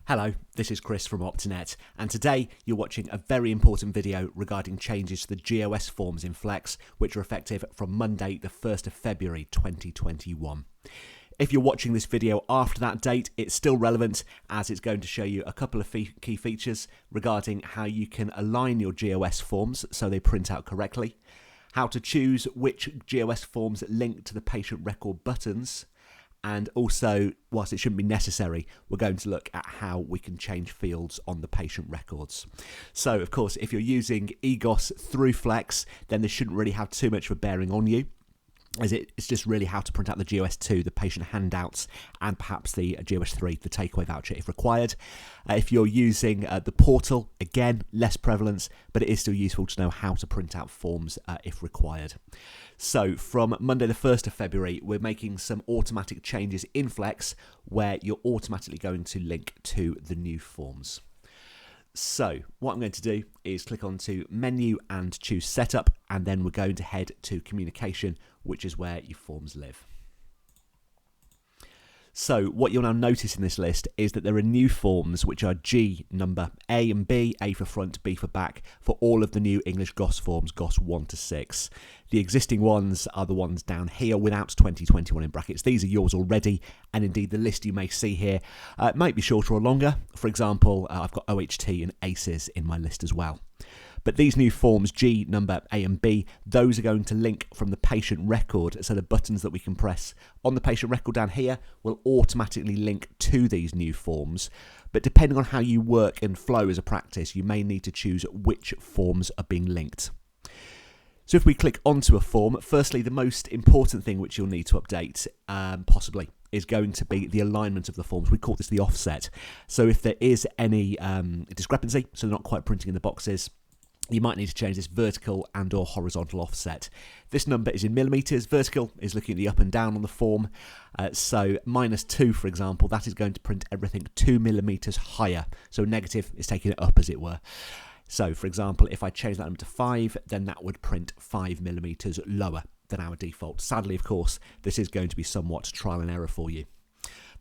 Hello, this is Chris from Optinet, and today you're watching a very important video regarding changes to the GOS forms in Flex, which are effective from Monday the 1st of February 2021. If you're watching this video after that date, it's still relevant as it's going to show you a couple of key features regarding how you can align your GOS forms so they print out correctly, how to choose which GOS forms link to the patient record buttons, and also, whilst it shouldn't be necessary, we're going to look at how we can change fields on the patient records. So, of course, if you're using GOS through Flex, then this shouldn't really have too much of a bearing on you, as it's just really how to print out the GOS2, the patient handouts, and perhaps the GOS3, the takeaway voucher if required. If you're using the portal, again, less prevalence, but it is still useful to know how to print out forms if required. So from Monday the 1st of February, we're making some automatic changes in Flex where you're automatically going to link to the new forms. So what I'm going to do is click onto Menu and choose Setup, and then we're going to head to Communication, which is where your forms live. So what you'll now notice in this list is that there are new forms which are G number A and B, A for front, B for back, for all of the new English GOS forms, GOS 1 to 6. The existing ones are the ones down here without 2021 in brackets. These are yours already, and indeed the list you may see here might be shorter or longer. For example, I've got OHT and ACEs in my list as well. But these new forms, G, number, A and B, those are going to link from the patient record. So the buttons that we can press on the patient record down here will automatically link to these new forms. But depending on how you work and flow as a practice, you may need to choose which forms are being linked. So if we click onto a form, firstly, the most important thing which you'll need to update, possibly, is going to be the alignment of the forms. We call this the offset. So if there is any discrepancy, so they're not quite printing in the boxes, you might need to change this vertical and or horizontal offset. This number is in millimeters. Vertical is looking at the up and down on the form. So -2, for example, that is going to print everything 2 millimeters higher. So negative is taking it up, as it were. So, for example, if I change that number to 5, then that would print 5 millimeters lower than our default. Sadly, of course, this is going to be somewhat trial and error for you.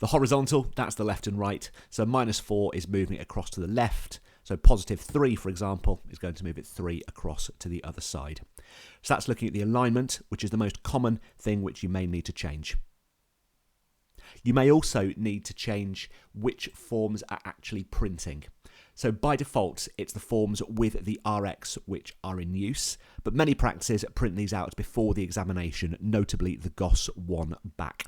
The horizontal, that's the left and right. So -4 is moving it across to the left. So +3, for example, is going to move it 3 across to the other side. So that's looking at the alignment, which is the most common thing which you may need to change. You may also need to change which forms are actually printing. So by default, it's the forms with the RX which are in use, but many practices print these out before the examination, notably the GOS 1 back.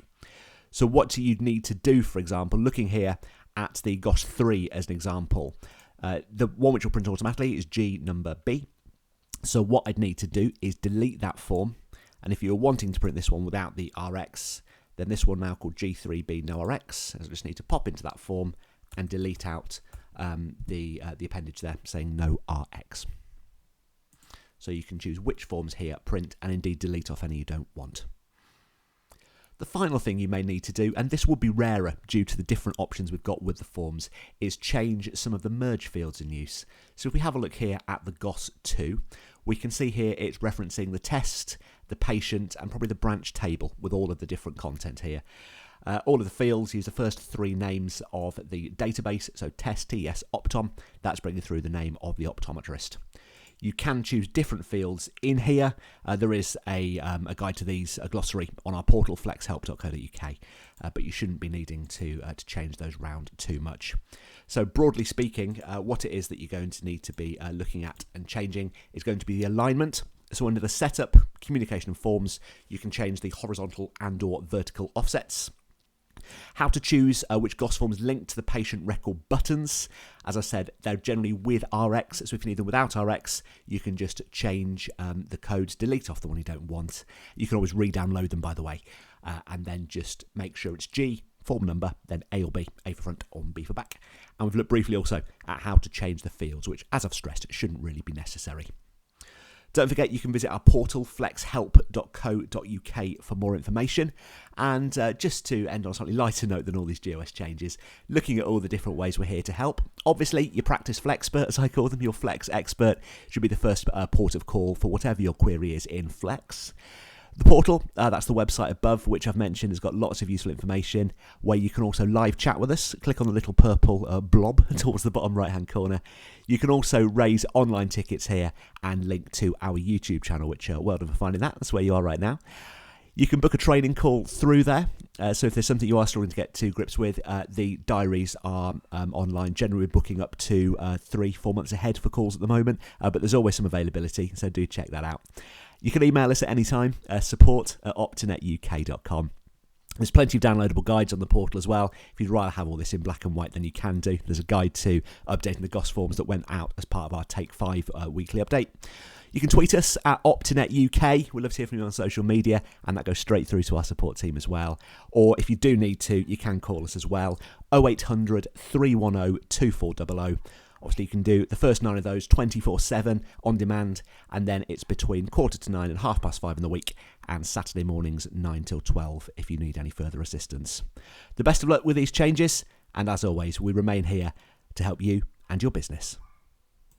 So what do you need to do, for example, looking here at the GOS 3 as an example, the one which will print automatically is G number B. So what I'd need to do is delete that form, and if you're wanting to print this one without the RX, then this one now called G3B no RX, so I just need to pop into that form and delete out the appendage there saying no RX. So you can choose which forms here print and indeed delete off any you don't want. The final thing you may need to do, and this would be rarer due to the different options we've got with the forms, is change some of the merge fields in use. So if we have a look here at the GOS 2, we can see here it's referencing the test, the patient, and probably the branch table with all of the different content here. All of the fields use the first 3 names of the database, so test, TS, optom, that's bringing through the name of the optometrist. You can choose different fields in here. There is a guide to these, a glossary on our portal, flexhelp.co.uk, but you shouldn't be needing to change those round too much. So broadly speaking, what it is that you're going to need to be looking at and changing is going to be the alignment. So under the setup, communication and forms, you can change the horizontal and or vertical offsets. How to choose which GOS forms link to the patient record buttons. As I said, they're generally with RX, so if you need them without RX, you can just change the codes, delete off the one you don't want. You can always re-download them, by the way, and then just make sure it's G, form number, then A or B, A for front or B for back. And we've looked briefly also at how to change the fields, which, as I've stressed, shouldn't really be necessary. Don't forget you can visit our portal, flexhelp.co.uk, for more information. And just to end on a slightly lighter note than all these GOS changes, looking at all the different ways we're here to help. Obviously, your practice Flexpert, as I call them, your Flex expert, should be the first port of call for whatever your query is in Flex. The portal, that's the website above, which I've mentioned, has got lots of useful information where you can also live chat with us. Click on the little purple blob towards the bottom right hand corner. You can also raise online tickets here and link to our YouTube channel, which well done for finding that. That's where you are right now. You can book a training call through there. So if there's something you are struggling to get to grips with, the diaries are online. Generally, we're booking up to 3-4 months ahead for calls at the moment, but there's always some availability, so do check that out. You can email us at any time, support@optinetuk.com. There's plenty of downloadable guides on the portal as well. If you'd rather have all this in black and white, then you can do. There's a guide to updating the GOS forms that went out as part of our Take 5 weekly update. You can tweet us at Optinet UK. We'd love to hear from you on social media, and that goes straight through to our support team as well. Or if you do need to, you can call us as well, 0800 310 2400. Obviously, you can do the first 9 of those 24/7 on demand, and then it's between 9:15 and 5:30 in the week, and Saturday mornings 9 till 12 if you need any further assistance. The best of luck with these changes, and as always, we remain here to help you and your business.